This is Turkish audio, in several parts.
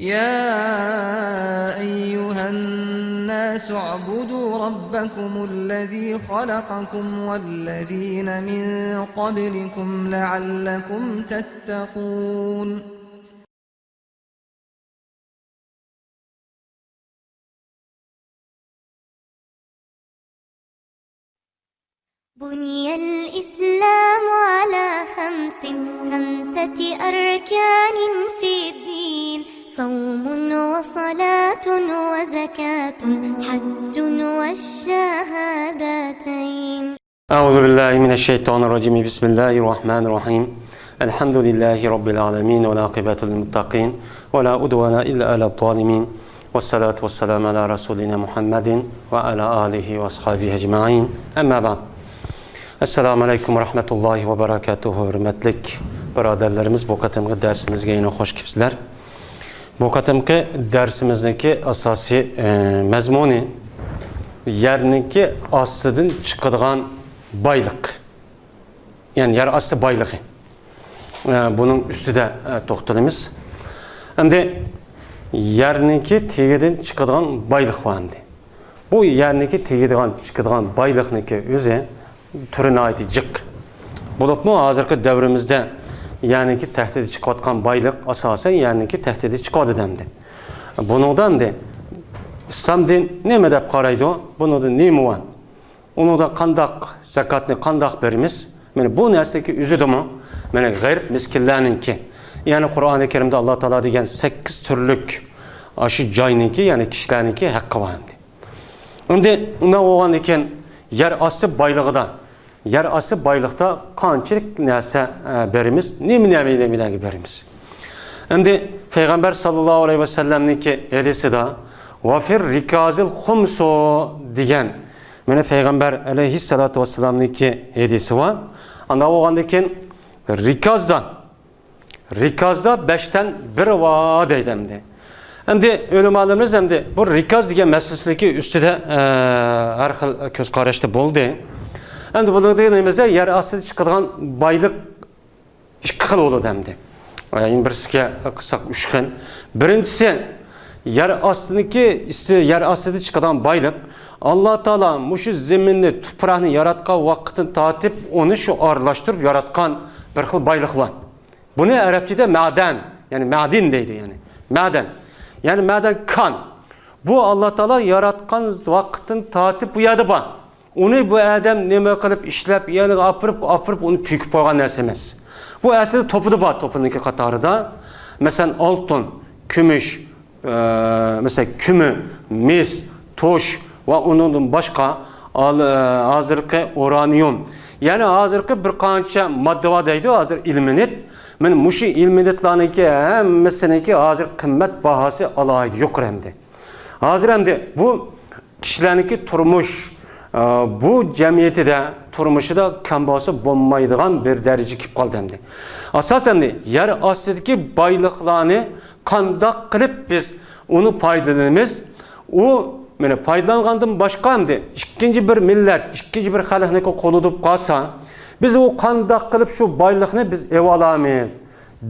يا أيها الناس اعبدوا ربكم الذي خلقكم والذين من قبلكم لعلكم تتقون بني الإسلام على خمسة أركان في الدين صوم وصلاة وزكاة حج والشهادتين. أعوذ بالله من الشيطان الرجيم. بسم الله الرحمن الرحيم. الحمد لله رب العالمين والعاقبة للمتقين ولا عدوان إلا على الظالمين والصلاة والسلام على رسولنا محمد وعلى آله وأصحابه أجمعين. أما بعد. Esselamu Aleyküm ve Rahmetullahi ve Berekatuhu. Hürmetlik biraderlerimiz, bu katımki dersimizge yine hoş gibsizler. Bu katımki dersimizdeki asasi mezmuni yerniki aslıdan çıkıdığan baylık. Yani yer aslı baylığı. Bunun üstü de toxtalımız. Hem de yerniki tegeden çıkıdığan baylık var. Bu yerniki tegeden çıkıdığan baylıkniki özü türüne ait cık. Bulup mu hazırki devrimizde yani ki tehdidi çıkartkan baylık asasen yani ki tehdidi çıkardı demdi. Bundan da İslam din ne medep karaydı o? Bunu da ne mu var? Onu da kandak zakatını kandak verimiz. Yani bu nerseki üzüdü mü? Yani gayr miskillerin ki. Yani Kur'an-ı Kerim'de Allah Teala diyen 8 türlük aşı cayninki yani kişilerinki hakkı var. Şimdi ne olan iken yer aslı baylığı da yer aslı baylıkta kançılık neyse berimiz, ne berimiz. Şimdi Peygamber sallallahu aleyhi ve sellem'ninki hadisi da vafir rikazil humso diyen yani Peygamber aleyhissalatu vesselam'ninki hadisi var. Anda o andaki rikazda 5'ten bir var deydimdi. Şimdi ölümalımız hem de bu rikaz diye meselesindeki üstü de her xil köz karıştı boldu. Şimdi bunun deyinimizde yer aslı çıkıdığan baylık iki xil olur demdi. Yani birisiga kısak üçgen. Birincisi yer aslıda çıkıdığan baylık Allah Teala muşu zemini tuprağını yaratkan vakitini tatip onu şu ağırlaştırıp yaratkan bir xil baylık var. Bunu Arapçada maden yani madin deydi yani. Maden. Yani maden kan. Bu Allah Teala yaratkan vaktin tatip bu yadı var. Onu bu adam neme kılıp işlep yani apırıp onu tüküp koygan nerse emas. Bu aslında topudu var topununki katarı da. Mesela altın, kümüş, mesela kümü, mis, toş ve onun başka hazırki uranyum. Yani hazırki bir kança madde var deydi hazır ilminit. Men muşi ilminitlarınki hemmesiniki hazır kıymet bahası alaydı yok remdi. Hazır remdi bu kişilerinki turmuş bu cemiyeti de turmuşu da kambası bulmaydıgan bir derece kip kaldı hem de. Asasen de yer asıdaki baylıklarını kandak kılıp biz onu paydalanımız. O yani paydalangandan başka hem de ikinci bir millet, ikinci bir halkniki koludup kalsa biz o kandak kılıp şu baylıkını biz ev alamayız.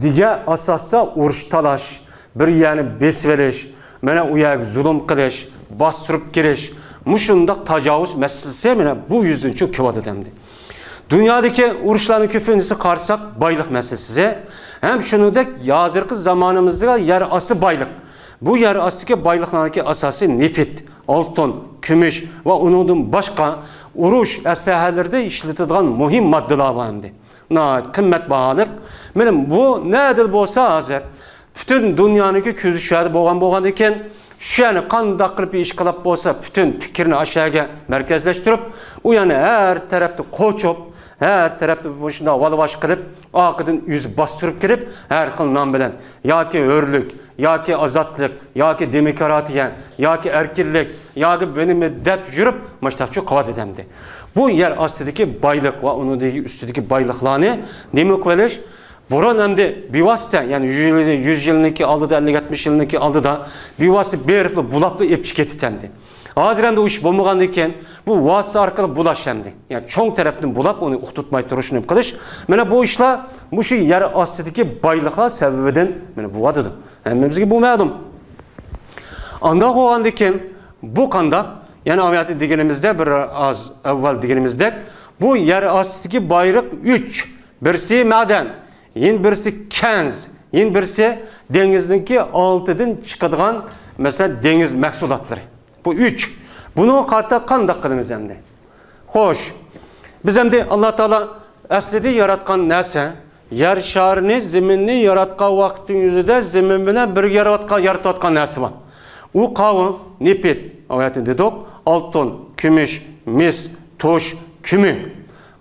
Diye asasda uruş talaş, bir yani besveliş, mene uyak zulüm kılış, bastırıp giriş, muşundak tacavuz meselesi mene bu yüzden çok küvat demdi. Dünyadaki uruşların küfüncüsü karşısak baylık meselesi. Hem şunu da yazırkı zamanımızda yer aslı baylık. Bu yer aslı baylıklardaki asası nefit, altın, kümüş ve onun başka uruş esahelerde işletilen muhim maddeler var hem de. Kıymet bahalık. Benim bu nedir bolsa hazır. Bütün dünyanın közü şahidi boğan iken şu yani kandak kılıp iş kılıp bolsa bütün fikrini aşağıya merkezleştirip o yani her tarafta koçup her tarafta başında valıbaş kılıp akıdın yüzü bastırıp girip her xil nam bilen ya ki örlük, ya ki azatlık, ya ki demokratiya, ya ki erkillik, ya ki benim dep yürüp maçtakçı kavat edemdi. Bu yer aslıdaki baylık ve onun üstündeki baylıklarını demek veriş buran hem de bir vasıta yani 100 yılındaki aldı da 50-60 yılındaki aldı da bir vasıta beripli bulaplı epçik etitendi. Hazır hem de o iş bulmağandayken bu vasıta arkalı bulaş hem de. Yani çoğun tarafından bulap onu tutmayı duruşunu kılış. Mene bu işle şu yer astidagi baylıklar sebebinden bu adıdı. Hemmemizge bu ma'lum. Anda olgandan keyin bu qandaq, yani aviatı deganimizde bir az avval deganimizde bu yer astidagi baylık 3. Birisi madan, yin birisi kenz, yin birisi dengizdeki altıdan çıkadigan mesela deniz mahsulatları. Bu 3. Bunu qatta qandaq qilamiz endi? Xo'sh. Biz endi Alloh taolo aslida yaratgan narsa, yer sharini, zaminni yaratgan vaqtning yuzida zamin bilan birga yaratayotgan narsa bor. U qavi, nefit, oyatda dedik, oltin, kumush, mis, tosh, kumi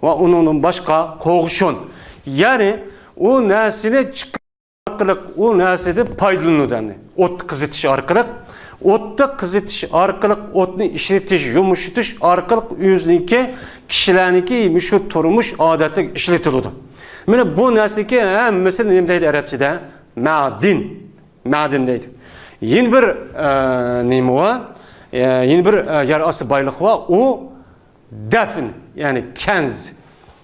va undan boshqa qo'g'ishon. Ya'ni u narsani chiqarib, u narsada foydalanadi. O't qizitish orqali, o'tni qizitish orqali, o'tni ishlatish, yumshatish orqali o'ziniki, kishilarniki shu turmush odati ishlatiladi. Mana bu narsaniki hammasi nima deydi arabchada? Ma'din. Ma'din deydi. Yeni bir nima var? Yeni bir yer astı baylık var. O defin, yani kenz.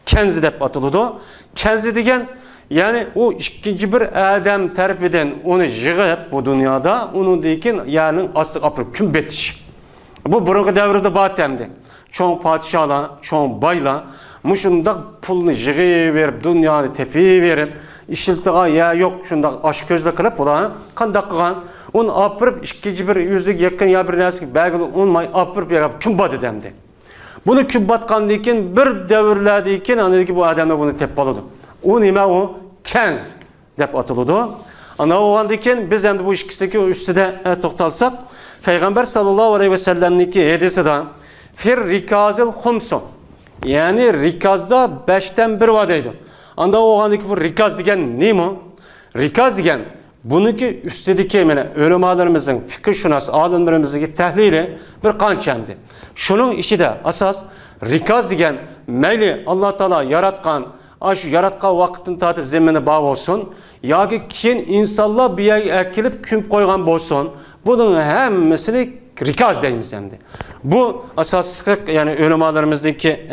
Kenz deb atıldı. Kenz degen, yani o ikinci bir adam tarafından onu yığıp bu dünyada, onun dekin yani asıl apır kümbetiş. Bu burunki devrede batemdi. Çoğun padişahlar, çoğun baylar, muşunda pulunu yığı verip, dünyanı tepi verip, işiltiga ya yok şunda aşk gözle kılıp ola, kandak kılan, onu apırıp ikinci bir yüzlük yakın ya bir nesik belki olmay apırıp yakıp çumbat edemdi. Bunu çumbatkan deyken bir devirlerdeyken anladı bu adamla bunu teppaladı. O nime o? Kenz dep atılıdı. Ana o deyken biz hem de bu ikisindeki üstüde toktalsak, Peygamber sallallahu aleyhi ve sellem'deki hadisi de fir rikazil humsu, yani rikazda 5'ten 1 vadeydi. Anda oğandaki bu rikaz degen ne mi? Rikaz degen bununki üstedeki ölümalarımızın fikir şunas alimlerimizin tahlili bir kançemdi. Şunun işi de asas rikaz degen meyli Allah Teala yaratkan, şu yaratkan vakitin tatip zemini bağ olsun, ya ki kim insanlar bir yer ekilip küm koygan olsun, bunun hemmesini rikaz deyimiz emdi. Bu asas yani ölümalarımızdaki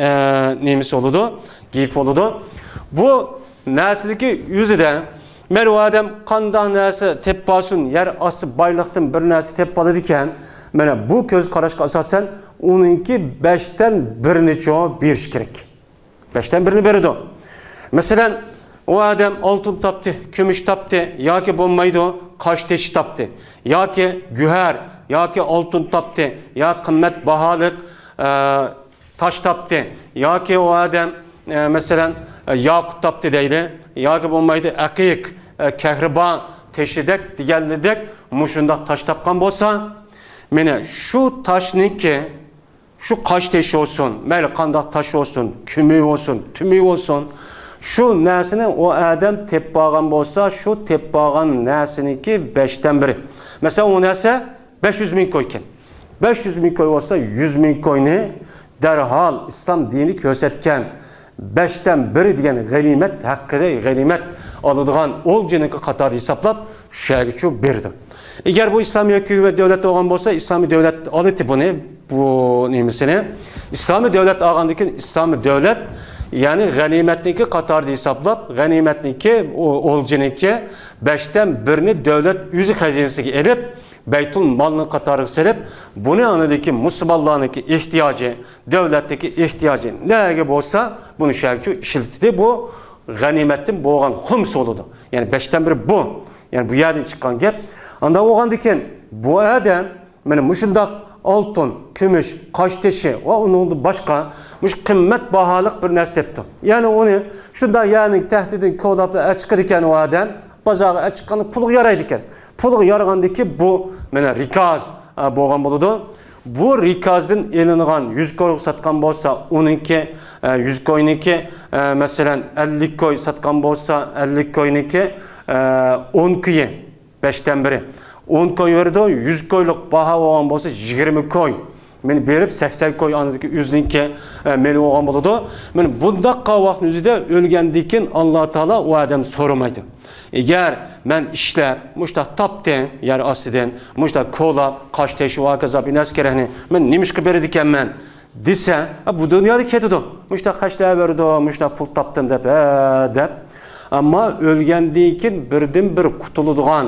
neymiş oludu, giyip oludu. Bu nesildeki yüzü de Merve Adem kandan nesi teppasun yer aslı baylıktın bir nesi teppaladıken bu göz karışık asasen onunki 5'ten 1'ini çoğu bir şirek. 5'ten 1'ini verdi o. Mesela o adam altın taptı, kümüş taptı, ya ki bombaydı, kaş teşi taptı, ya ki güher, ya ki altın taptı, ya kıymet bahalık taş taptı, ya ki o adam mesela yakut taptı değil, ya ki bombaydı akik, kehriba, teşidek, diğerledek, muşunda taş tapkan bolsa, mene şu taşniki, şu kaş teşi olsun, meyli kandak taş olsun, kümü olsun, tümü olsun, şu nesini o adam teppağan bolsa, şu teppağan nesiniki 5'ten 1'i. Mesela o nese 500 bin koyken. 500 bin koy olsa 100 bin koyunu derhal İslam dini kösetken 5'ten 1'i degen ganimet hakkıda ganimet alıdığan ol ciniki katarı hesaplap şerçu birdir. Eğer bu İslami hükümet devlet olan bolsa İslami devlet alıtı bunu bu nimisini. İslami devlet ağandaki İslami devlet yani ganimetniki katarı hesaplap ganimetniki ol ciniki 5'ten 1'ini devlet yüzü hazinesi edip Beytul malını katarı serip bunu anladaki Müslümanlarınki ihtiyacı, devletteki ihtiyacı ne gibi olsa bunu şerçu işiltidi bu ganimetin boğan hums oludu. Yani 5'ten 1 bu. Yani bu yerden çıkan gep. Anda oğan diken bu adam benim muşundak altın, kümüş, kaş teşi ve onun başka muş kıymet bahalık bir nes tepti. Yani onu şunda yani tehdidin kodapla açıkı diken o adam bazağı açıkkanı puluk yaraydı diken. Puluk yaragandaki bu rikaz boğan buludu. Bu rikazın elinden 100 koy satkan bolsa onunki 100 koyuniki mesela 50 koy satkan bolsa 50 koyuniki 10 koyu 5'ten 1'i. 10 koy verdi, 100 koyluk baha olan bolsa 20 koy. Meni berip 80 koy anadaki yüzünki meni olan buludu. Men bunda qavaqın yüzüde ölgendikin Allah Teala o adam sorumaydı. Eğer men işler, muşta tapten yer asiden, muşta kola, kaş teşi ve kaza bir neskereni, men nimişki berediken men dese, bu dünyada kedidu. Muşta kaç daha verdi, muşta pul taptım dep. Ama ölgenden keyin birden-bir qutuladigan,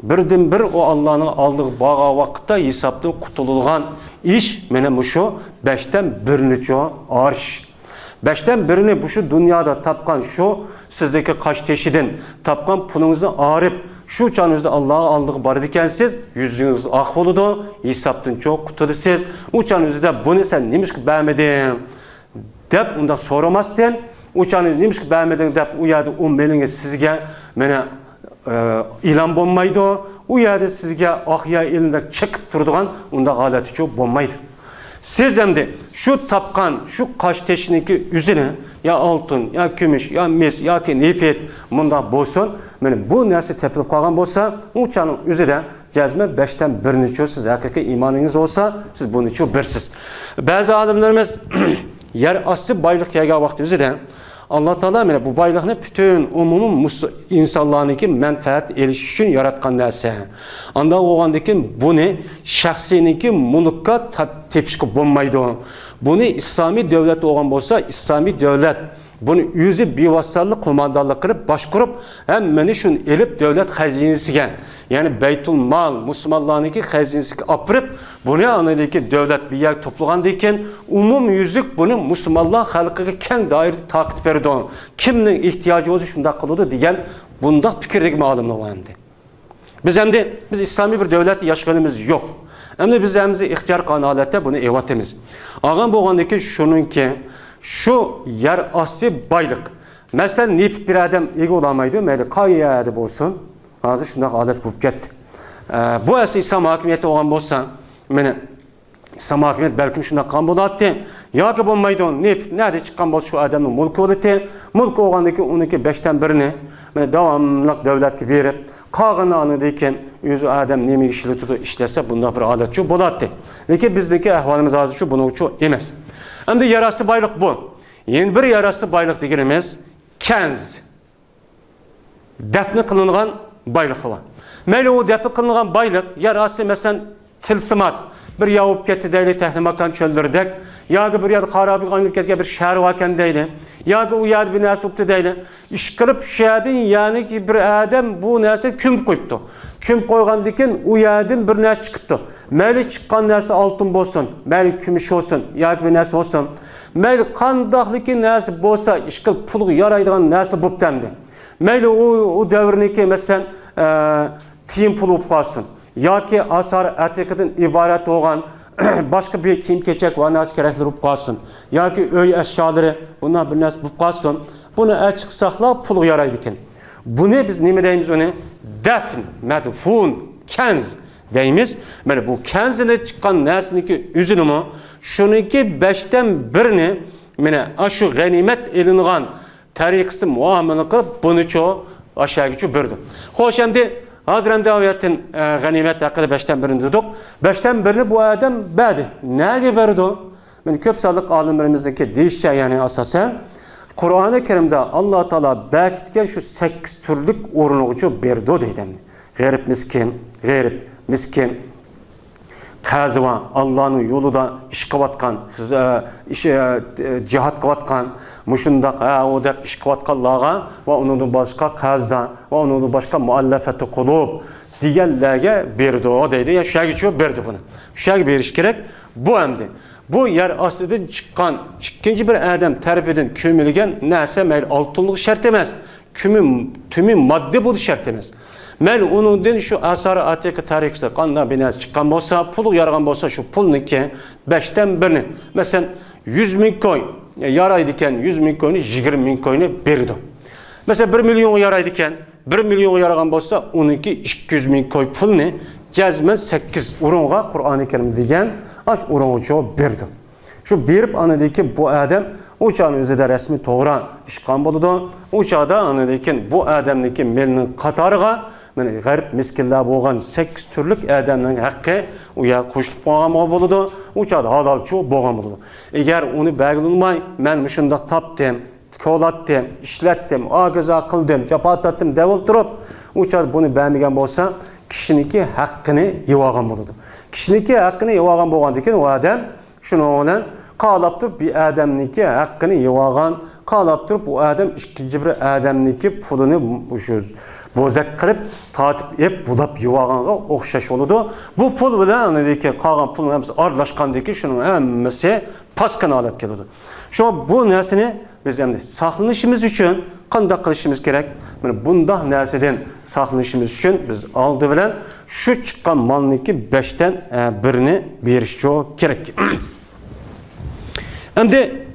birden-bir o Allah'ın aldığı bağa vaqtda hesapdan qutuladigan iş mene şu 5'ten birini arş. 5'ten birini bu şu dünyada tapkan şu sizdeki kaş teşiden tapkan pulunuzu ağrıp şu çanınızda Allah'a aldığı bar dikensiz yüzünüz ak oludu, hesaptan çok qutulasiz. O çanınızda bunu sen neymiş ki beğenmedin dep onda soramazsın. O çanınız neymiş ki beğenmedin dep o yerde 10 belini sizge mene ilan bulmaydı. O yerde sizge ahya elinde çıkıp durduğun onda galati çok bulmaydı. Siz hem de şu tapkan, şu kaş teşindeki üzünü ya altın, ya gümüş, ya mis, ya ki nefet bunda bolsun. Bu nerse tepilip kalgan bolsa, uçanın üzü de cezme 5'ten birini çöz. Siz hakiki imanınız olsa, siz bunu çok birsiz. Bazı alimlerimiz yer aslı baylık yaga vakti üzü de Allah Teala bu baylığını bütün umumun insanlarınki menfaat eriş için yaratkan nerse. Anda oğandaki bunu şahsininki mulukka tepişki bulmaydı. Bunu İslami devlet olan olsa İslami devlet bunu yüzü bivassallık komandalık kırıp başkurup hem beni şun elip devlet hazinesigen yani Beytul Mal Müslümanlarınki hazinesi apırıp bunu anadaki devlet bir yer topluğan deyken umum yüzük bunu Müslümanlar halkı kendi dair takip verdi. Kimnin ihtiyacı olsa şunda kılıyordu diyen bunda fikirdeki malumlu olandı. Biz hem de biz İslami bir devlet yaşkanımız yok. Hem de biz hem de ihtiyar kanalette bunu evatimiz. Ağam boğandaki şunun ki şu yer asli baylık. Mesela nefit bir adam iyi olamaydı. Meyli kayyade olsun. Hazır şundan adet bulup gitti. Bu asli İslam hakimiyeti olan olsa İslam hakimiyeti belki şundan kan bulattı. Ya ki bulmaydı. Nefit nerede çıkan bol şu adamın mulku oladı. Mulku oğandaki 5'ten birini devamlı devlet verip kağını anıdayken yüzü adam nemi işli tutu işlese bunda bir adet şu bulattı. Lakin bizdeki ahvalimiz azı şu bunu çok emez. Hem de yarası baylık bu. Yeni bir yarası baylık dediğimiz kenz. Defne kılınan baylık var. Meyli o defne kılınan baylık yarası mesela tilsimat. Bir yavup gitti deyli tehlimakan çöldürdük. Ya ki bir yerde harabi kaynıp gitti bir şehir vaken deyli. Ya ki o yerde bir nesuptu deyli. İşkırıp şehidin yani ki bir adam bu nesi küm koyuptu. Küm koygan diken o yerden bir nesi çıktı. Meyli çıkan nesi altın bolsun, meyli kümüş olsun, ya ki bir nesi olsun. Meyli kandaklıki nesi bolsa işkıl pulu yaraydıgan nesi bulup demdi. Meyli o devrindeki mesela tiyim pulu bulup kalsın. Ya ki asar etikadın ibaret olan başka bir kim keçek ve nesi gerekli bulup kalsın. Ya ki öy eşyaları bunlar bir nesi bulup kalsın. Bunu açık sakla pulu yaraydıken. Bunu biz ne deyimiz onu? Defn, medfun, kenz deyimiz. Yani bu kenzine çıkan nesniki üzünümü şununki 5'ten birini şu ganimet elinğen tarikisi muamele kılıp bunu çoğu aşağı geçiyor birdi. Hoş şimdi hazır davetin ganimet hakkında 5'ten birini dedik. 5'ten birini bu adam verdi. Nerede verdi o? Yani köp sağlık alimlerimizdeki değişçe yani asasen Kur'an-ı Kerim'de Allah Teala belki şu 8 türlük orunluğu berdi o deydim. Garip miskin, kazıva, Allah'ın yolunda iş kıvatkan, cihat kıvatkan, muşunda o da iş kıvatkanlığa ve onun başka kazda ve onun başka muallafeti kulub diğerlerine berdi o deydi. Ya şöyle geçiyor berdi bunu. Şöyle bir iş gerek bu emdi. Bu yer aslıdan çıkan ikinci bir adam terbiyetin kömülgen neyse meyl altınlık şart emez. Tümü madde bu şart emez. Meyl onun den şu asarı atiyaki tarihse kanla binası çıkan olsa, pulu yaragan olsa şu pulun ki 5'ten birini. Mesela 100.000 koy yaraydıken 100.000 koyunu 20.000 koyunu berdi. Mesela 1 milyon yaraydıken 1 milyon yaragan olsa onunki 200.000 koy pulunu cezmen 8 urunğa Kur'an-ı Kerim diyen aç urunğu berdi. Şu berip anadaki bu adam uçağın üzerinde resmi toğran işkan buludu. Uçağda anadaki bu adamdaki melinin katarıga garip miskiller boğan 8 türlük adamın hakkı uya koşup boğan buludu. Uçağda halal çoğu boğan buludu. Eğer onu belgilmay men müşünde taptım, kolattım, işlettim, ağıza kıldım, çapatattım, devil durup uçağda bunu beğenmeyen olsa kişiniki hakkını yıvağan buludu. Kişiniki hakkını yıvağan boğan diken o adam şunu olan qalab turib bir adamniki haqqını yığılgan, qalab turib bu adam ikinci bir adamniki pulunu şu bozak qilib tatib ep bulab yığılganga o'xshash bo'ladi. Bu pul bilan anadaki qolgan pulning hammasi aralashgandaki shunun hammasi pastga olib keladi. Şu bu narsani biz endi saqlanishimiz uchun qanday qilishimiz kerak? Mana bunday narsadan saqlanishimiz uchun biz oldi bilan shu chiqqan molniki 5dan birini berish kerak. Endi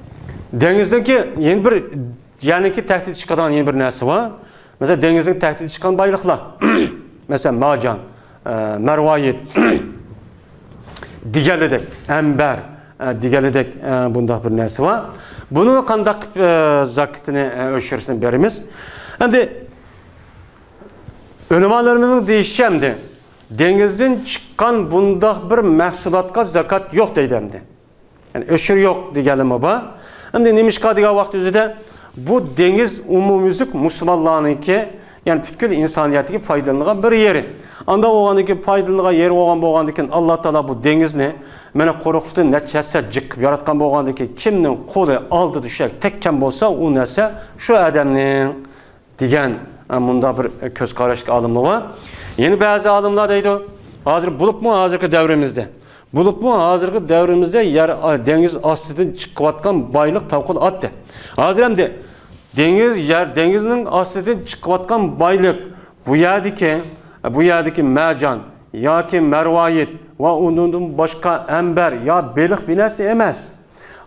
dengizdagi yana bir yaniki tahdid chiqadigan yana bir narsa bor. Mesela denizin tehdidi çıkan baylıklar, mesela macan, mervayet, digeledek, ember, digeledek bunda bir nersi var. Bunu kandak zakatını ölçürsün berimiz. Şimdi ölümalarımızın değişeceğimdi. Denizin çıkan bunda bir mahsulatka zakat yok deydemdi. Yani ölçür yok digelim baba. Şimdi neymiş kadıga vakti üzere bu deniz umumüzlük Müslümanlarınki yani bütün insaniyetiki faydalanılan bir yeri. Anda oğandaki faydalanılan yeri oğan boğandakin Allah Teala bu denizni mene korukluğun neticesi çıkıp yaratkan boğandaki kimnin kolu aldı düşerek tekken bolsa o nese şu adamın diyen bunda bir köz karışık alımı var. Yeni bazı alımlar deydi. Hazır bulup mu hazırki devrimizde? Bulup mu hazırki devrimizde yer deniz aslından çıkıvatkan baylık tavkul attı. Hazır hem de denizin aslından çıkıvatkan baylık bu yerdeki mercan ya ki mervayet ve onun başka ember ya belik binesi emez.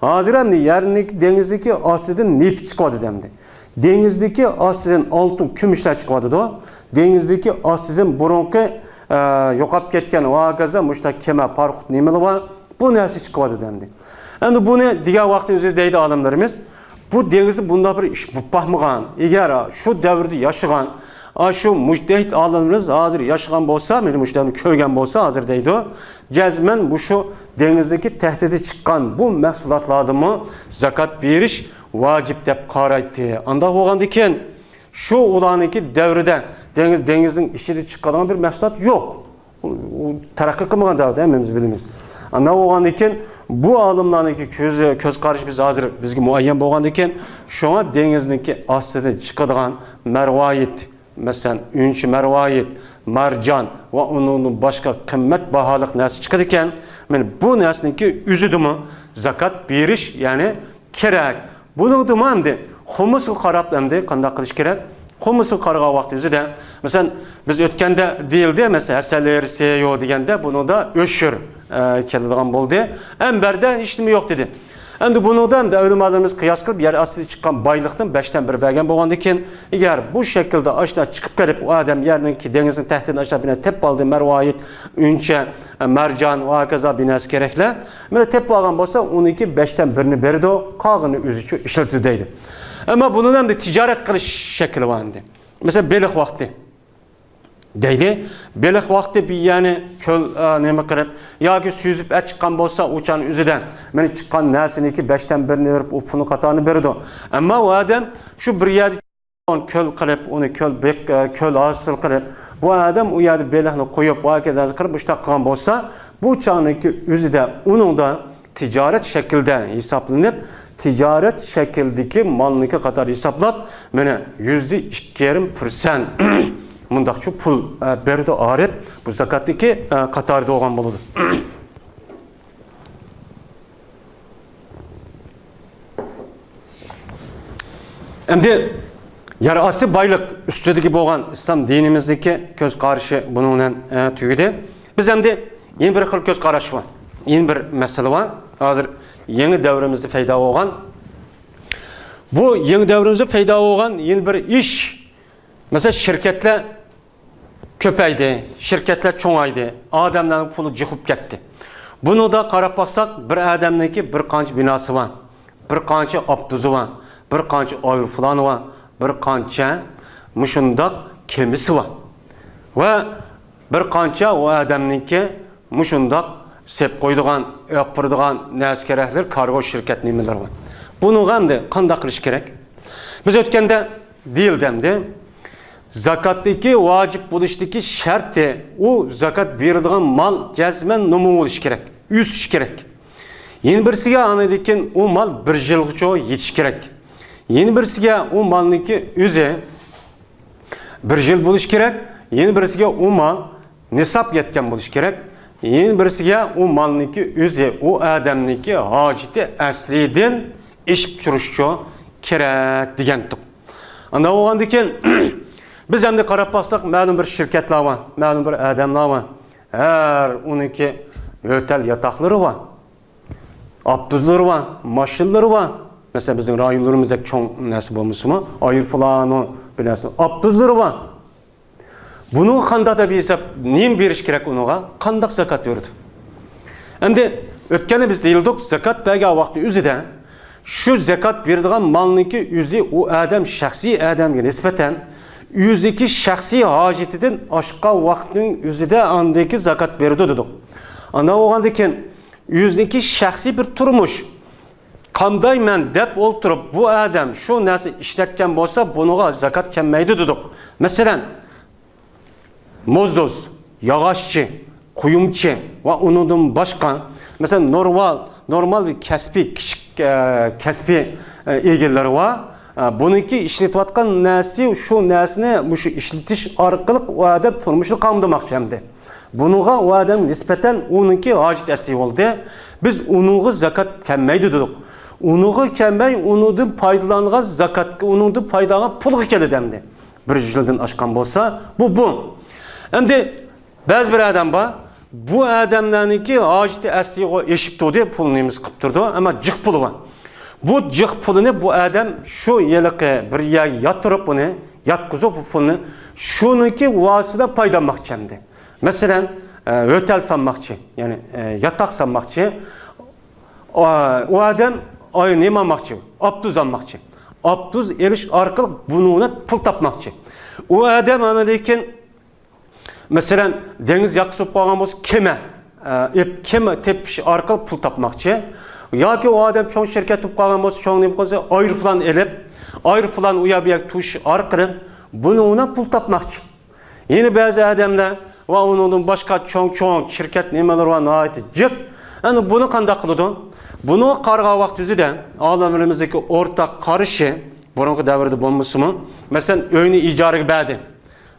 Hazır hem de yerindeki denizdeki aslından neft çıkıvadı demdi. Denizdeki aslından altın kümüşler çıkıvadı da denizdeki aslından burunki yoqab ketken vaqaza muşta keme parqut nemeli var bu nersi çıkıvadı demdi. Yani bunu diğer vakti özü deydi alimlerimiz. Bu denizi bunda bir iş bakmıgan, eğer şu devirde yaşayan, şu müctehit alimlerimiz hazır yaşayan bolsa, benim müştehidimi köygen bolsa hazır deydi. Cezmen bu şu denizdeki tehdidi çıkan bu mahsulatlarımı zakat beriş vacip dep qaraytı. Anda oğandayken şu ulaniki devrede denizin içinde çıkan bir mahsulat yok. Terakki kılmagan devrede hemimiz bilimiz. Anda oğandayken bu alımlarındaki köz karşı biz hazır bizge muayyen boğandayken şuna denizdeki aslında çıkadigan mervayet, mesela ünçü mervayet, marcan ve onun başka kıymet bahalık nersi çıkadiken bu nersiniki üzüdümü zakat beriş yani kerek. Bunu dememdi. Humusul qarab demdi qanday qilish kerak? Humusul qarığa vaqti üzüde mesela biz ötkende değildi mesela eserler seyo degende bunu da öşür keladigan boldu. Emberden işlemi yok dedi. Endi bundan da ölümalarımız kıyas kılıp yer asli çıkan baylıktan 5'ten 1 bergen bolgandan keyin eğer bu şekilde aşağı çıkıp gelip o adam yerinki denizin tehdidini aşağı bine tep aldı mervayet, ünçe, mercan ve hakaza binası gerekler. Böyle tep algan bolsa 12-5'ten 1'ini berdi o kağını üzücü işletildi. Ama bunun da ticaret kılış şekli vardı. Mesela belik vakti. Deydi. Belik vakti bir yani köl neme kılıp ya ki süzüp et çıkan bolsa uçan üzüden meni çıkan nesiniki 5'ten 1'ini verip o pulun katanı berdi. Ama o adam şu bir yerde köl kılıp onu köl asıl kılıp bu adam o yerde belikini koyup o herkese kılıp uçta kılan bolsa bu çağındaki üzüde onun da ticaret şekilde hesaplanıp ticaret şekildeki malniki kadar hesaplap mene %2,5% mundakçı pul berdi arep bu zakattaki katarda olan buludu. Şimdi yarası baylık üstüdeki boğan İslam dinimizdeki köz karşı bununla tüyüdü. Biz şimdi yeni bir köz karşı var. Yeni bir mesele var. Hazır yeni devrimizde fayda olan. Bu yeni devrimizde fayda olan yeni bir iş. Mesela şirketler köpeydi, şirketler çoğaydı, adamların pulu çıkıp gitti. Bunu da qarab baksak bir adamdaki bir qancha binası var, bir qancha abduzu var, bir qancha ayrıflanı var, bir qancha muşundaq kemisi var. Ve bir qancha o adamniki muşundaq sep qoyduğan, yapırdığan nəskerekler kargo şirket nimeler var. Bunu hem de qanday qilish kerak? Biz ötkende değil demdi. Zakattaki vacip buluştaki şartı o zakat verildiğin mal cezmen numu oluş gerek, üst iş gerek. Yeni birisiga anaydikin o mal bir yılgıça yetiş gerek. Yeni birisiga o malniki özü bir yıl buluş gerek. Yeni birisiga o mal nisap yetken buluş gerek. Yeni birisiga o malniki özü o adamniki haciti asliden işip çürüşçü gerek degendik. Anda oğandikin biz hem de qarab baxsaq, ma'lum bir şirketler var, ma'lum bir adamlar var. Her onunki ötel yatakları var. Abduzları var, maşınları var. Mesela bizim rayonlarımızda çoğun nasip olmuş mu? Ayır falan o biləsin. Abduzları var. Bunu qanda da bilsək, neyim beriş gerek onuğa? Qandaq zakat yürüdü. Hem de ötkəni biz deyildik, zakat bəgə vaxtı üzüdə, şu zakat verdiğen malniki üzü o adam, şəxsi adamga nispeten, yüzdeki şəxsi hacetidən aşqa vaxtın üzüdə andaki zakat verdi dedik. Ana oğandakən, yüzdeki şəxsi bir turmuş, qanday mən dep olturup bu adam şu nəsi işletken bolsa bunuğa zakat kemmeydi dedik. Mesela, mozdoz, yağaşçı, kuyumçı ve onun başka, mesela normal bir kespi, küçük kespi egerleri var. Bununki işletivatkan nəsi, şu nəsini bu işletiş arqılıq o adam turmuşlu qamdamakçı hem de. Bunuğa o adam nispeten onunki hacit əsli oldu. Biz onuğu zakat kemmeydi dedik. Onuğu kemmey, onundan paydalanığa zakat, onundan paydalanığa pul geldi demdi. Bir yıldan aşkan bolsa, bu. Hem de bəzi bir adam var, bu adamlarınki hacit əsli eşip doğdu, pulunuyumuz qıptırdı ama cıq pulu var. Bu cıq pulunu bu adam şu yılıqı bir yer yatırıp bunu, yatkızıp bu pulunu şununki vasıda paydalanmakçı hem de. Mesela ötel sanmakçı, yani yatak sanmakçı, o adam neyim almakçı? Abduz almakçı. Abduz eriş arkalı bununa pul tapmakçı. O adam anadayken mesela deniz yakısıp bağlan olsa keme tepiş arkalı pul tapmakçı. Ya ki o adam çoğun şirket tutup bağlan olsa çoğun neyim olsa ayrı falan elip, ayrı falan uyabiyak tuş arkalı bununa pul tapmakçı. Yeni bazı adamlar ve onun başka çoğun şirket neymeler var naiti cık. Yani bunu kanda kılıdı. Bunu qarğa vaxt üzüdə aləmimizdəki ortaq qarışı, burunqu dəvirdə bulmuş mu? Məsələn, öyünü icarı bədi.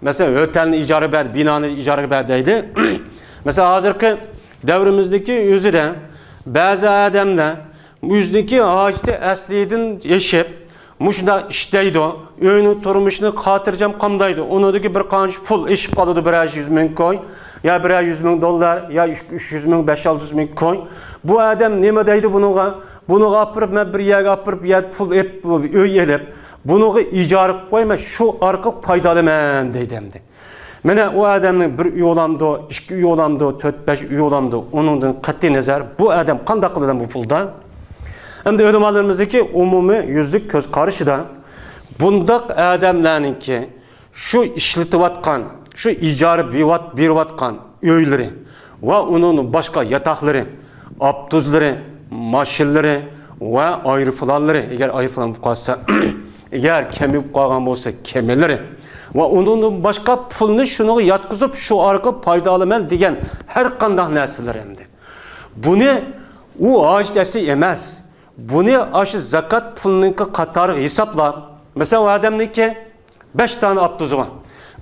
Məsələn, ötəlini icarı bədi, binanı icarı bədiydi. Məsələn, hazırki dəvrimizdəki üzüdə bəzi adamlar yüzdəki haciti əslidin eşib, muşda işdəydi o, öyünü turmuşunu xatırcam qamdaydı. Onudaki bir qanç pul eşib qalıdı, bir 100 min koy, ya bir 100 min dollar, ya 300 min, 500 min koy. Bu adam neme deydi bunuğa? Bunuğa apırıp, mən bir yer apırıp, yer pul öy elip, bunuğa icarı koyma, şu arqıl paydalı mən deydimdi. Mənə o adamın bir üy olamdı, 2 üy olamdı, 4-5 üy olamdı, onundan qat'i nəzər, bu adam qanda qılıdan bu pulda? Hem de ödümalarımızdaki umumi yüzlük göz karışıda, bundaq adamlarının ki, şu işletivatkan, şu icarı verivatkan öyleri ve onun başka yatakları, abduzları, maşilleri ve ayrıfılanları, eğer ayrıfılan bu kalsa, eğer kemi bu kalgan olsa kemeleri ve onun başka pulunu şunu yatkızıp şu arka paydalı men degen her kandak nesiller hem de. Bunu o acdesi emez. Bunu aşı zakat pulunun katarı hesapla. Mesela o adamın ki 5 tane abduzu var.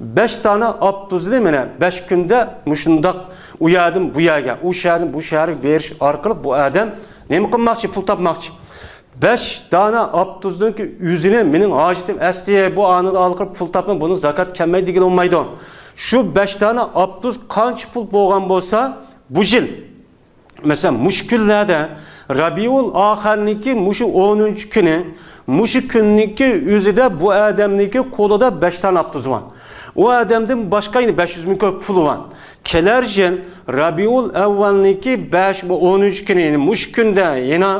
5 tane abduzu değil mi? 5 günde muşundak uyadım bu yaga, o şehrin bu şehri veriş arkalık bu adam ne mi kılmakçı, pul tapmakçı. 5 tane abduzun ki yüzüne benim acitim esliye bu anı alıp pul tapmak bunun zakat kemmey digil olmaydı. Şu 5 tane abduz kanç pul boğan bolsa bu jil. Mesela muşküllerde Rabiul Ahir'niki muşu 10. günü, muşu künniki yüzüde bu adamniki koluda 5 tane abduz var. O adamdan başka yine 500 bin pulu var. Kelerjen Rabiul Evvel'niki 10. günü muş günde yine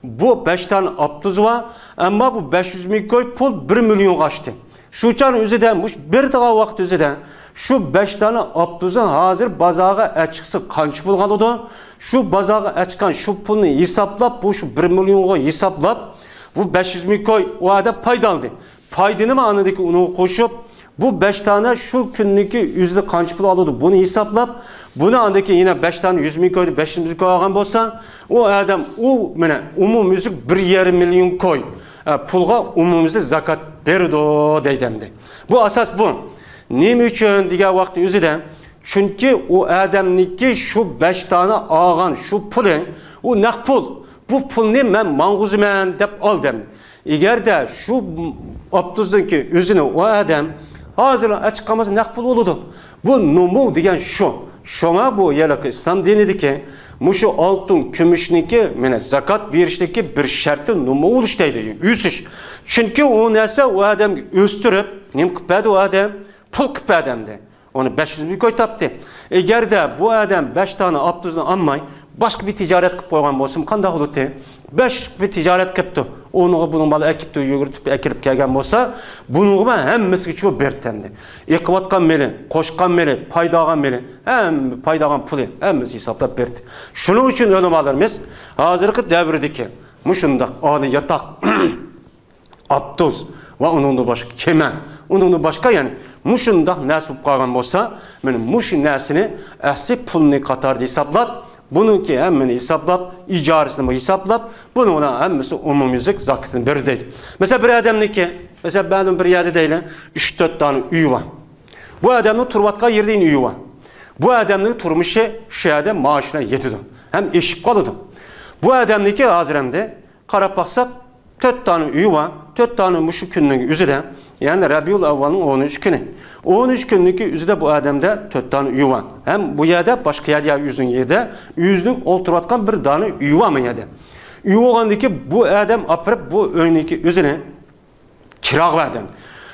bu 5 tane abduz var. Ama bu 500 bin pul 1 milyon kaçtı. Şu çarın yüzüde muş bir daha vakit yüzüde şu 5 tane abduzun hazır bazağa açıksı kanç pul kalıdı. Şu bazağa açıkan şu pulunu hesaplap bu şu 1 milyonu hesaplap bu 500 bin o adam paydandı. Paydını mı anladı ki onu koşup bu 5 tane şu künniki yüzde qancha pul alıyordu bunu hesaplab bunu andaki yine 5 tane 100 ming koydu 500 ming koy algan bolsa o adam o mene umumyüzlük 1,5 milyon koy pulga umumyüzlük zakat berdi deydimdi. Bu asas bu. Nima uchun degan vaqtning o'zida chunki u odamniki shu 5 tane algan shu puli u naq pul. Bu pulni men mang'uziman deb oldim. Agarda shu Abduzniki o'zini o odam hozir chiqqanmasa naq pul bo'ladi. Bu numu degan shu. Şuna bu yalak İslam dinideki muşu altın kümüşniki mene zakat berishdeki bir şartı numu oluş deydi. Üsüş. Çünkü o nese o adam östürüp nim kıpedi o adam pul kıpedemdi. Onu 500 bin koy taptı. Eğer de bu adam 5 tane abduzunu almay başka bir ticaret kıp koygan bolsun kandak oldu. 5 bir ticaret kıptı. Onu bunun malı ekipti, yürütüp ekilip gelgen bolsa bunu hemmesi çok bertendi. Ekvatkan meli, koşkan meli, paydagan meli, hem paydagan pulu hemmesi hesaplap berdi. Şunun için ölümalarımız hazırki devredeki muşundak alı yatak, abduz ve onun başka kemen, onun başka yani muşundak nasip kalgan bolsa benim muşun nesini asli pulunu katardı hesaplap bununki hemmini hesaplap, icaresini hesaplap, bunu ona hemmisi umumyüzlük zakatını berdi. Mesela bir adamniki, mesela benim bir yerde değil, 3-4 tane üyü var. Bu adamın turvatka yerdeğin üyü var. Bu adamın turmuşu şu adam maaşına yetiyordu. Hem eşip kalıyordu. Bu adamniki hazıremde, karab baksak 4 tane üyü var, 4 tane muşu günlüğü üzüden, yani Rabiul Avval'ın 13 günü. 13 günlük yüzde bu adamda 4 tane üye var. Hem bu yerde başka yerde yüzün yerde yüzlük oturatkan bir tane üye var mı yerde? Üye olgandaki bu adam apırıp bu öyneki yüzüne kirak verdi.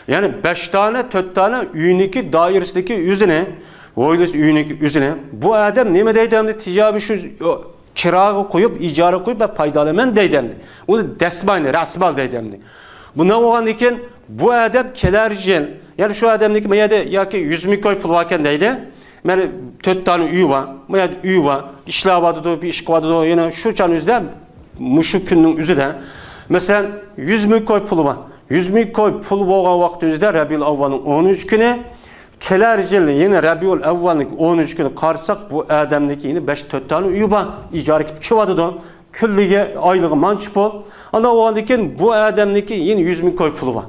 Yani 5 tane 4 tane üyeneki dairesindeki yüzüne oylus üyeneki yüzüne bu adam ne mi deydemdi ticabi şu kirağı koyup icara koyup ve paydalaman deydemdi. Onu desmayını rasmal deydemdi. Buna olgandaki bu adam kelercen yani şu adamdaki meyada ya ki 100 ming koy pul varken deydi. Yani 4 tane üye var. Meyada üye var. İşler vardı, bir iş vardı. Yani şu can yüzde muşu günün yüzüde. Mesela 100 ming koy pulu var. 100 ming koy pul boğan vakti yüzde Rabiul Avval'ın 13 günü. Kelercen yine Rabiul Avval'ın 13 günü karsak bu adamdaki yine 5-4 tane üye var. İcara kitap vardı da. Külliye aylığı mançıp ol. Ana o andaki bu adamdaki yine 100 ming koy pulu var.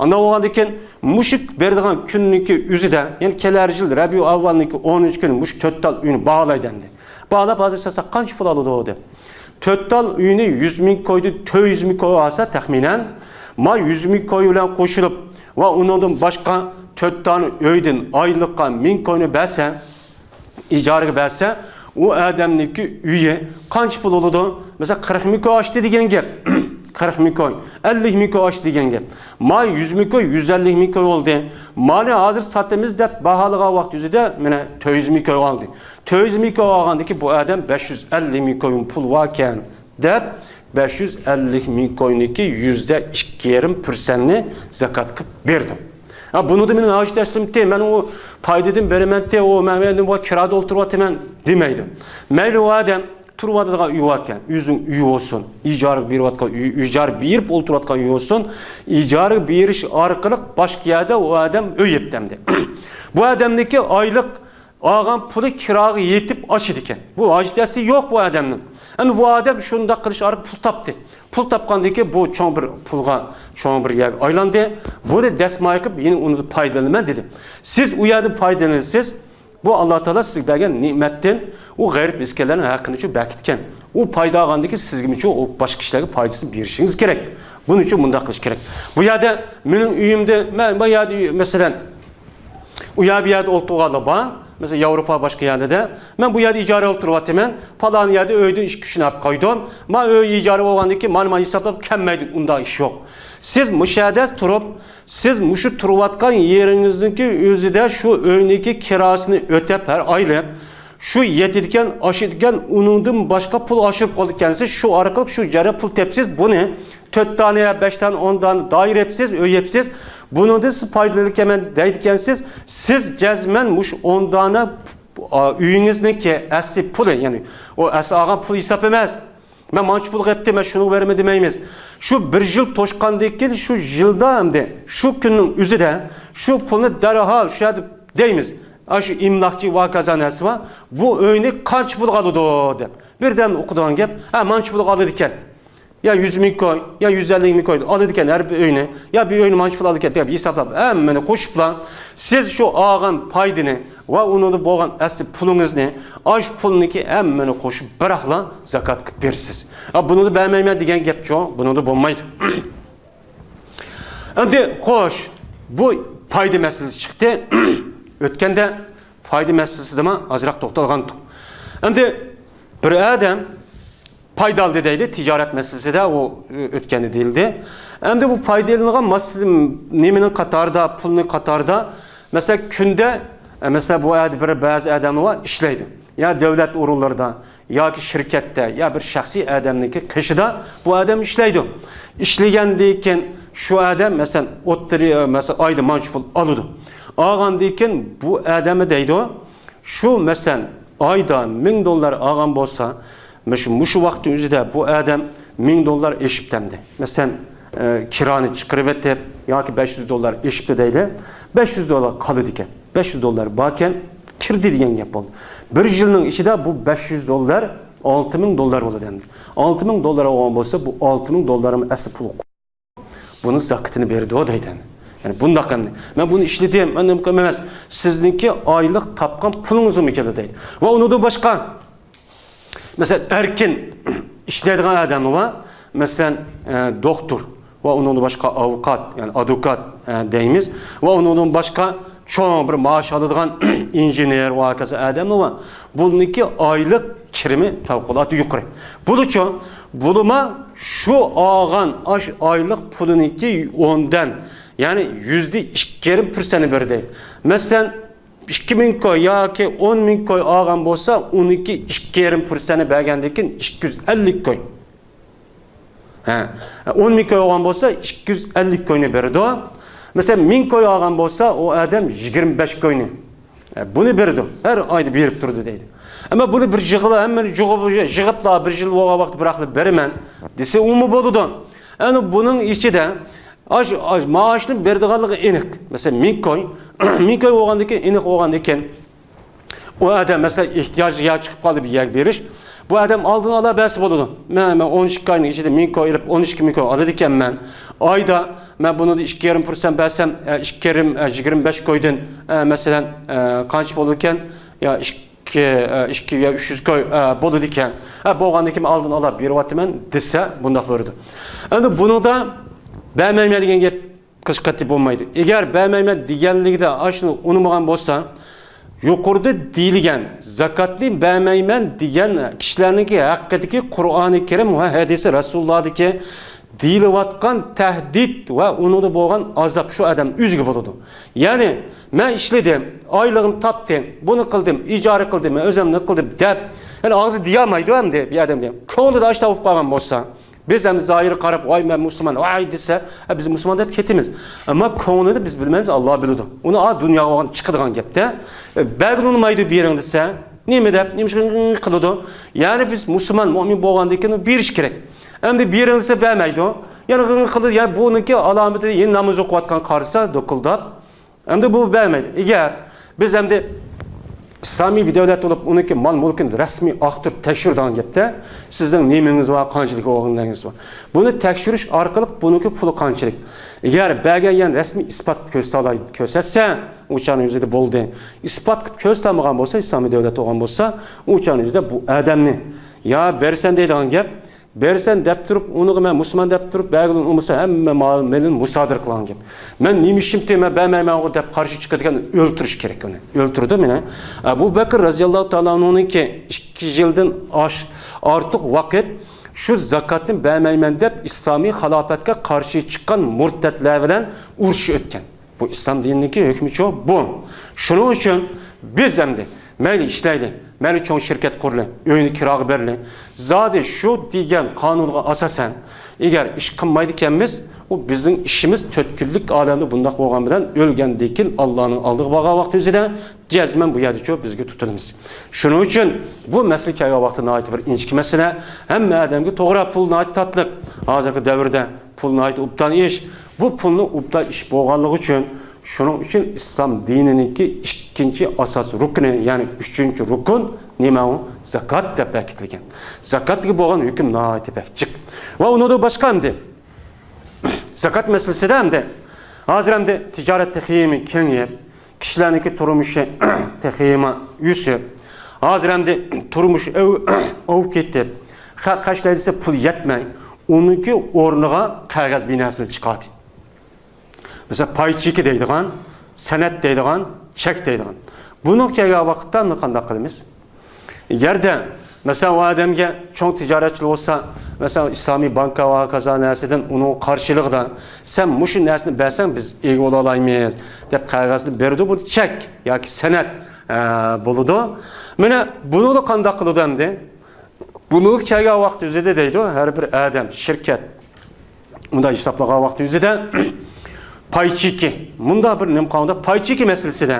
Ana o andaki muşuk berdiğin künniki yüzüde yani kelercil Rabiul Avval'niki 13 günü muşuk 4 tal üyünü bağlaydendi. Bağlap hazır sasak kaç pul aldı o de. 4 tal üyünü 100 ming koydu 200 ming koy alsa tahminen ma 100 ming koy ile koşulup ve ondan başka 4 tane öydün aylıkka ming koyunu verse icarı verse o adamdaki üye kaç pul oldu? Mesela 40 ming koy açtı diyen gel. 40 ming koy, 50 ming koy aç degan gap. Ma 100 ming koy, 150 ming koy oldu. Mani hazır satamiz deb bahalığa vaqt yüzüde mene 200 ming koy aldı. 200 ming koy algandaki bu adam 550 ming koyun pul varken deb 550 ming koyuniki %2,5%ni zakat kıp berdim. Ha bunu da men hacı teslimte men o paydedim beremente o men bu kirada oturuvatemen demeydim. Meyli o adam turvadığı üye varken, yüzün üye olsun, icarı bir vatka, icarı bir olturatkan üye olsun, icarı bir iş arkalık başka yerde o adam öyüp demdi. Bu adamdaki aylık ağam pulu kirağı yetip açıdıken. Bu acitesi yok bu adamın. Yani bu adam şunda kılış arık pul taptı. Pul tapkandaki bu çoğun bir pulga, çoğun bir yer aylandı. Bu da desmayıkıp yine onu paydalanma dedim. Siz uyadı paydalanırsınız. Bu Allah Teala size bergen nimetten o garip iskelerin hakkını için bekitken. O payda ağandaki sizin için o başka kişilere faydasını birişiniz gerek. Bunun için bunda kılış gerek. Bu yerde benim üyümde ben bu yerde mesela uya bir yerde olduğu bağ. Mesela Avrupa başka yerde de ben bu yerde icare oturup hemen falan yerde öydün iş güçünü yap koydum. Ben öyle icare olgandaki malum hesaplayıp kemmeydik onda iş yok. Siz müşahede turup siz muşu turuvatkan yerinizdeki özüde şu öyneki kirasını ötep her aylık şu yetidiken aşıdiken unundum başka pul aşıp oldukken siz şu arkalık şu cere pul tepsiz bunu 4 tane 5 tane 10 tane dair hepsiz öyepsiz bunu da siz paydalık hemen deydiken siz cezmen muş 10 tane üyünüzdeki asli pul yani o asli ağam pul hesap emez. Ben manç pul hep demez şunu verme demeyimiz. Şu bir yıl toşkandaki şu yılda hem de şu günün üzerinde şu pulunu derhal şu yerdə deyimiz. Şu imlakçı vakazanəsi var. Bu öyünü kaç pul qalıdı deb. Birdən okuduğun gep, manç pul qalıdı ikən. Ya 100 min koy, ya 150 min koy alıdı ikən hər bir öyünü. Ya bir öyünü manç pul alıdı ikən deb hesablab. Həmməni qoşubla siz şu ağan paydını ve onu boğan əsli pulunuz ne? Aş pulunu ki həmməni qoşub bırakla zakat qıp versiz. Bunu da bəyməymə degen gep çoğu. Bunu da bulmaydı. Şimdi hoş. Bu paydı meselesi çıktı. Ötkende paydı meselesi de azırak toxtalğandık. Şimdi bir adam paydalı dediydi, ticaret meselesi de o ötkeni değildi. Hem de bu paydalılığa nemenin katarda, pulunun katarda mesela günde mesela bu bir bazı adamı var işleydi. Ya devlet orullarda, ya ki şirkette, ya bir şahsi adamdaki kişide bu adam işleydi. İşlegendiyken şu adam mesela mesela ayda manç pul alıyordu. Ağandayken bu adamı deydi o. Şu mesela ayda $1000 ağan bolsa, şu vaktin üzerinde bu adam $1000 eşiptemdi. Mesela kiranı çıkarıp ya ki $500 eşipte deydi. $500 kalıdı iken. $500 bakken kirdi diyen gap oldu. Bir yılın içinde bu $500 $6000 oldu dendi. $6000 olan bolsa bu $6000'ın əsli pulu. Bunun zakatını verdi o deydi. Yani bunda kandı. Ben bunu işledim. Ben de mükemmel. Sizinki aylık tapkan pulunuzu mu keldi deydi. Ve onu da başka. Mesela erkin işlediğin adamı var. Mesela doktor. Ve onun başka avukat. Yani adukat deyimiz. Ve onun başka çoğun bir maaş alıdığın injiner ve arkası adamı var. Bununki aylık kirimi tavkulatı yukarı. Bunu çoğun. Buluma şu ağan aylık pulunki ondan yani %2,5% verdi. Mesela 2000 koy ya ki 10.000 koy ağan bolsa 12,5% bergendekin 250 koy. 10.000 koy ağan bolsa 250 koyunu verdi o. Mesela 1000 koy ağan bolsa o adam 25 koyunu. Bunu verdi. Her ayda verip durdu deydi. Ama bunu bir jığıla hemen jığıp da bir yıl oğa vakti bırakıp vermen dese umu boludu. Yani bunun içi de maaşının berdiğalığı enik. Mesela 1000 koy, 1000 koy oğandaki enik oğandayken o adam mesela ihtiyacı ya çıkıp kaldı bir yer veriş. Bu adam aldığını ala bəsi boludu. Ben 12 ayının içinde 1000 koy ilip 12.000 koy alıdıkken ben ayda ben bunu da 2,5% belsem 25 koydun mesela kaç bolurken ya 2 ya 300 koy bolu diken boğandaki aldın ala bir vatimen dese bunda gördü. Yani bunu da bəyməymə degen gep kışkatip olmaydı. Eğer bəyməymə degenliği de aşını unutmagan bolsa yukarıda deyilgen zakatlı bəyməymə degen kişilerinki hakikatiki Kur'an-ı Kerim ve hadisi Resulullah'daki deyilatkan tehdit ve onu da boğan azap şu adam üzgü buludu. Yani ben işledim, aylığım taptım, bunu kıldım, icarı kıldım, özümle kıldım dep. Yani ağzı diyamaydı hem de bir adam diyeyim. Çoğunu da aç tavuk bağım olsa. Biz hem zahiri karıp vay ben Müslüman vay dese biz Müslüman da hep ketimiz. Ama konuyu da biz bilmemiz Allah biliyordu. Onu dünya olan çıkıdığın gepte. Belki unutmaydı bir yerin dese. Ne mi dep, neymiş kılıdı. Yani biz Müslüman, mümin boğandayken bir iş gerek. Hem de bir yerin dese bəməydi o. Yani kılıdı yani bununki alameti yeni namaz okuvatkan karısa dokuldap. Hem de bu bəməydi. Eğer biz hem de İslami bir devlet olup onunki mal mülkün resmi aktır tekşirden gepte sizden neminiz var, kançılık oğullarınız var. Bunu tekşiriş arkalık bununki pulu kançılık. Eğer belgen resmi ispat köstelse uçağın yüzde bol değil. İspat köstelmağan bolsa İslami devlet olan bolsa uçağın yüzde bu adamını ya bersen deydiğin gep bersen dep durup onu ben Müslüman dep durup belgen umusa hemme malın musadır kılan gep. Ben nimişim teme bəməymə o dep karşı çıkarken öldürüş gerek onu. Öldürdü mene. Ebu Bekir radıyallahu ta'ala onun ki 2 yıldan artık vakit şu zakatın bəməymə dep İslami halafetke karşı çıkan murtetler bilen uğraşı ötken. Bu İslam dinindeki hükmü çok bu. Şunun için biz hem de meyli işleydi. Meyli çoğun şirket kurulu, öyünü kirağı berli. Zade şu diyen kanuna asasen eğer iş kılmaydıkenmiz o bizim işimiz tötküllük alemde bunda koğan bilen ölgendekin Allah'ın aldığı bağa vakti üzere cezmen bu yerde çok bizge tutulmuş. Şunun için bu meslek ayağı vaktine ait bir inçki mesele hem adamki toğra puluna ait tatlık hazırki devirde puluna ait uptan iş bu pulunu uptan iş boğanlığı için Şunun için İslam dinindeki ikinci asas rukni, yani üçüncü rukun nima o? Zakat deb bekitilgan. Zakat gibi olan hüküm nahayet bekçik. Ve onu da başka hem de zakat meselesi de hem de hazır hem de ticaret tehiyimi kengiyip, kişilerdeki turmuşu tehiyimi yüsüp, hazır hem de turmuş ovup ketip, kaçlardıysa pul yetmeyin, onunki ornuğa kağız binasını çıkartı. Mesela payçiki deydiğen, senet deydiğen, çek deydiğen. Bunu kelgen vakitte ne kadar kılımız? Yerde mesela o adamga çok ticaretçi olsa, mesela İslami banka ve kaza nersinden onun karşılığı da sen muşun nersini bersen biz iyi olamayız deyip kağızını berdi, bu çek ya ki senet buludu. Mene bunu da kandak kılıdı hem de bunu kelgen vakti üzerinde deydi, her bir adam, şirket bunda hesaplagan vakti üzerinde payçiki, bunda bir nemkanında payçiki meselesi de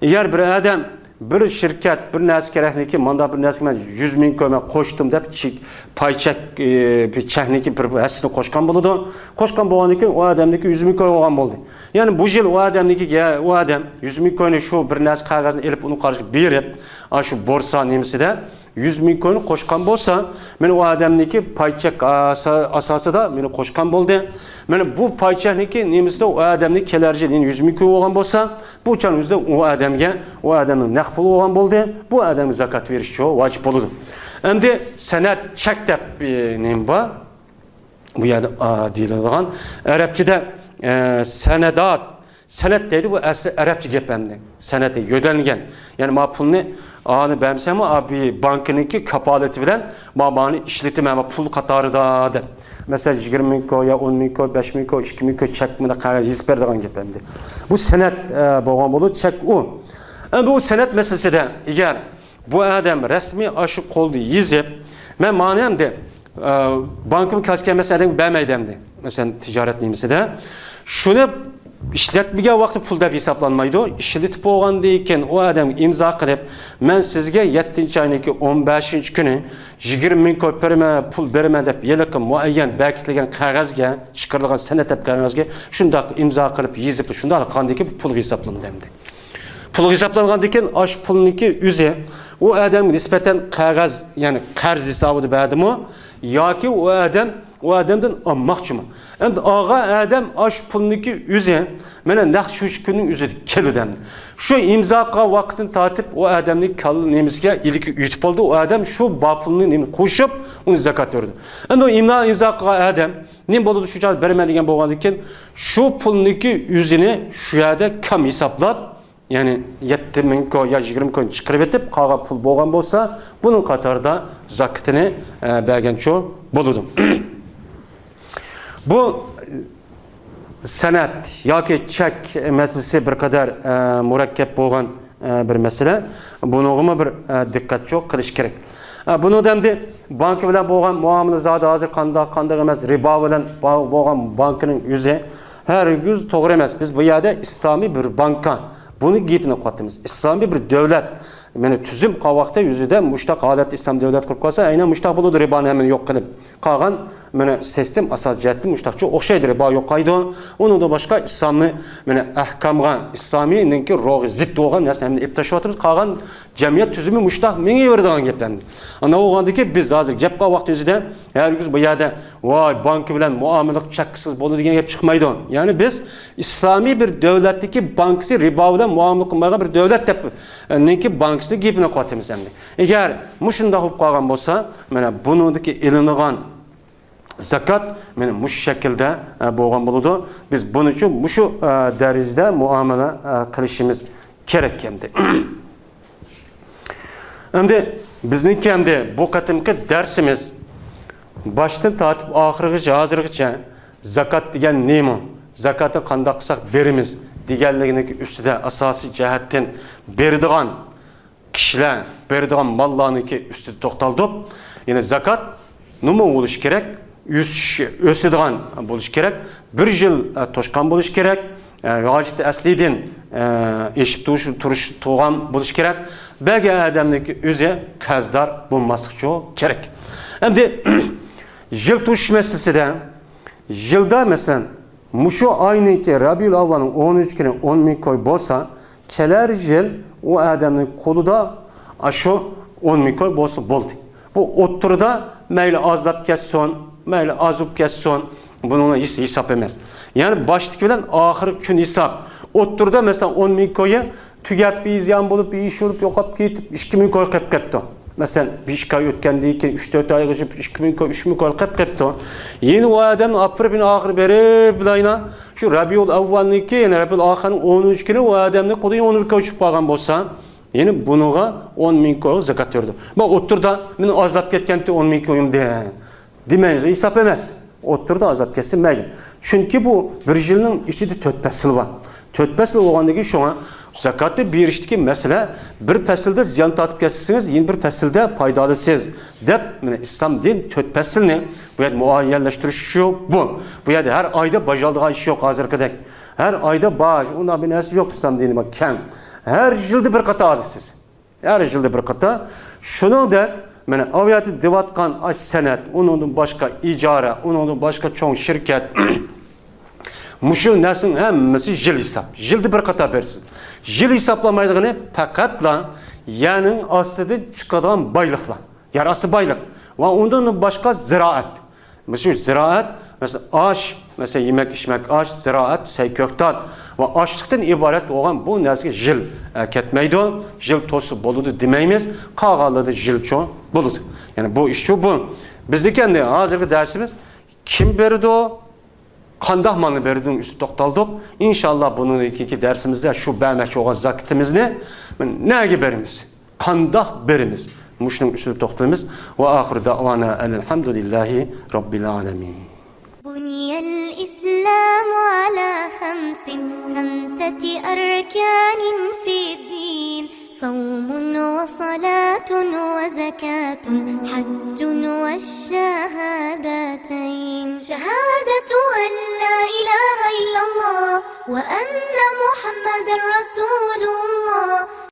eğer bir adam bir şirket bir narsa kerakniki manda bir narsa men 100 ming ko'ma qo'shdim deb paychak bir texniki bir asli qo'shgan bo'ladi. Qo'shgan bo'lgandan keyin u odamniki 100 ming ko'y olgan bo'ldi. Ya'ni bu yil u odamnikiga u odam 100 ming ko'yni shu bir narsa qog'ozni elib uni qarashga berib, shu borsa nemisida 100 ming ko'yni qo'shgan bo'lsa, men u odamniki paychak asosida meni qo'shgan bo'ldi. Mana bu paychakniki nemisida u odamning kelarji 100 ming ko'y olgan bo'lsa, bu uchun o'zida u odamga u odamning naq puli olgan bo'ldi. Bu odamga zakat berish vojib bo'ladi. Endi sanat chek deb nima bor? Bu yerda deyiladigan arabchada sanadat, sanat deydi, bu asli arabcha gap endi. Sanatga yo'dalgan. Ya'ni ma pulni ani bamsam abi bankiniki kapolati bilan mabani ishlatim ama pul qatorida deb. Mesela 20 ming ko'y, 10 ming ko'y, 5 ming ko'y, 2 ming ko'y chek buni qog'oz yozib beradigan gap endi. Bu sanat bo'lgan bo'ladi, chek u. Endi bu sanat meselesida agar bu odam rasmiy shu qo'lni yozib, men ma'ni hamda bankim kasgan masalan bermaydi hamda. Masalan tijorat nemisida shuni ishlatmagan vaqti pul deb hisoblanmaydi. Ishlatib bo'lgandan keyin u odam imzo qilib, men sizga 7-oyning 15-kuni 20 ming ko'y pul beraman deb yiliqi muayyan bekitilgan qog'ozga, chiqarilgan sanat deb qog'ozga shundoq imzo qilib yozib, shundoq qilgandan keyin pul hisoblanadi hamda. Pul hisoblangandan keyin osh pulniki o'zi u odamga nisbatan qog'oz, ya'ni qarz hisobida berdimi yoki u odamdan olmoqchimi? Endi og'a adam osh pulniki o'zi mana naq shu kunning o'zida keladi. Shu imzo qilgan vaqtini tortib u odamning kalli nemizga ilki yutib oldi. U odam shu pulni nima qo'shib uni zakot berdi. Endi imzo qilgan odam nima bo'ladi shu joyda beraman degan bo'lgandan keyin shu pulniki o'zini shu yerda kam hisoblab, ya'ni 7 ming ko'y yo 20 ko'y chiqarib etib, qolgan pul bo'lgan bo'lsa, buning qatorida zakotini bergancha bo'ladi. Bu sanat yoki chek meselesi bir kadar murakkab bo'lgan bir mesele. Bunga bir diqqat qilish kerak. Buni endi bank bilan bo'lgan muomala zodi hozir qanday emas, ribo bilan bo'lgan bankning o'zi hargiz to'g'ri emas. Biz bu yerda islomiy bir banka buni gapini qo'yamiz. Islomiy bir davlat meni tuzum qavaqda yuzida mushtaq holat islom davlat qilib qo'ysa, aynan mushtaq bo'ladi, riboni ham yo'q qilib. Qolgan mana sistem asos jihatdan mushtaqcha o'xshaydi, ribo yo'qaydi. Uni da boshqa islomni mana ahkamga, islomiyninki ro'g'i zid bo'lgan narsani ib tashlayotimiz. Qolgan jamiyat tuzumi mushtaq menga beradigan gaplarni. Ana o'g'andiki biz hozir gap qilgan vaqt o'zida hargiz bu yerda voy bank bilan muomala cheksiz bo'ladi degan gap chiqmaydi. Ya'ni biz islomiy bir davlatdagi banksi ribo bilan muomala qilmagan bir davlat deb neki banksi gapini qo'yamiz endi. Agar mushunda bo'lib qolgan bo'lsa, mana buningdagi ilingan zakat mana mush shaklda bo'lgan bo'ladi. Biz buning uchun mushu darajada muomala qilishimiz kerak endi. Endi bizniki endi bu qatimki darsimiz boshdan tortib oxirigacha hozirgacha zakat degan nima, zakatni qanday qilsak berimiz deganligining ustida asosiy jihatdan beradigan kishilar, beradigan mollarniki ustida to'xtaldik. Ya'ni zakat nima bo'lish kerak? O'sadigan bo'lish kerak. Bir yil to'shqan bo'lish kerak. Hojat aslidan eshib turish to'g'an bo'lish kerak. Belki adamdaki o'zi qazdor bo'lmasligi kerak. Endi yil tush meselesida yilda masalan Muşu aynıki Rabiul Avval'ın 13 günü 10 bin koy bolsa, keler yıl o adamın kolu da aşı 10 bin koy bolsa boldu. Bu oturda meyli azap kesson, meyli azup kesson, bununla hiç hesap emez. Yani baştaki bilen ahir gün hesap. Oturda mesela 10 bin koyu tügep bir izyan bulup, bir iş olup, yokap gitip 2 bin koy kep kepti. Mesela bir iş ay ötkendi ki 3-4 ay geçip 2 bin koy, 3 bin koy kep kepti. Yeni o adamın apır bin ahir beri bilayına şu Rabiul Avval'niki, yani Rabiul Ahir'ın 13 günü o adamın kodu 10 bin koy uçup bağlan bolsa, yani bunuğa 10 bin koy zakat verdi. Bak oturda benim azap ketkenti 10 bin koyum de. Demeyin, hesap emez. Oturda azap kessin meyli. Çünkü bu bir yılın içinde 4 pesil var. 4 pesil olgandaki şuna zakatı bir işteki mesele bir pesilde ziyan tatıp kesirsiniz, yeni bir pesilde faydalısınız. Dep, İslam din 4 pesil ne? Bu yerde muayyenleştiriş yok bu. Bu yerde her ayda bacalığa iş yok hazırkadek. Her ayda baş, ona bir nesi yok İslam dini bak ken. Her yılda bir kata alırsınız. Her yılda bir kata. Şunu da avyatı devatkan aş senet, onun başka icara, onun başka çoğun şirket. Muşu nesin hemmesi yıl hesap. Yılda bir kata versin. Yıl hesaplamaydığı fakatla yanın asıdı çıkadan baylıkla. Yarası baylık. Ve ondan başka ziraat. Mesela ziraat, mesela aş, mesela yemek içmek aş, ziraat, seyköktat. Ve açlıktan ibaret olan bu nesli yıl ketmeydi. Yıl tosu boludu demeyimiz. Kağaladı yıl çoğu boludu. Yani bu iş bu. Bizdeki kendi hazırki dersimiz kim verdi o? Kandah malını verdiğin üstü toktaldık. İnşallah bunun iki dersimizde şu vermek olan zakitimizni ne giberimiz? Kandah berimiz. Muşnun üstü toktalımız. Ve ahir davana elhamdülillahi rabbil alemin. Buniyel İslam ala خمسة أركان في الدين صوم وصلاة وزكاة حج والشهادتين شهادة أن لا إله إلا الله وأن محمد رسول الله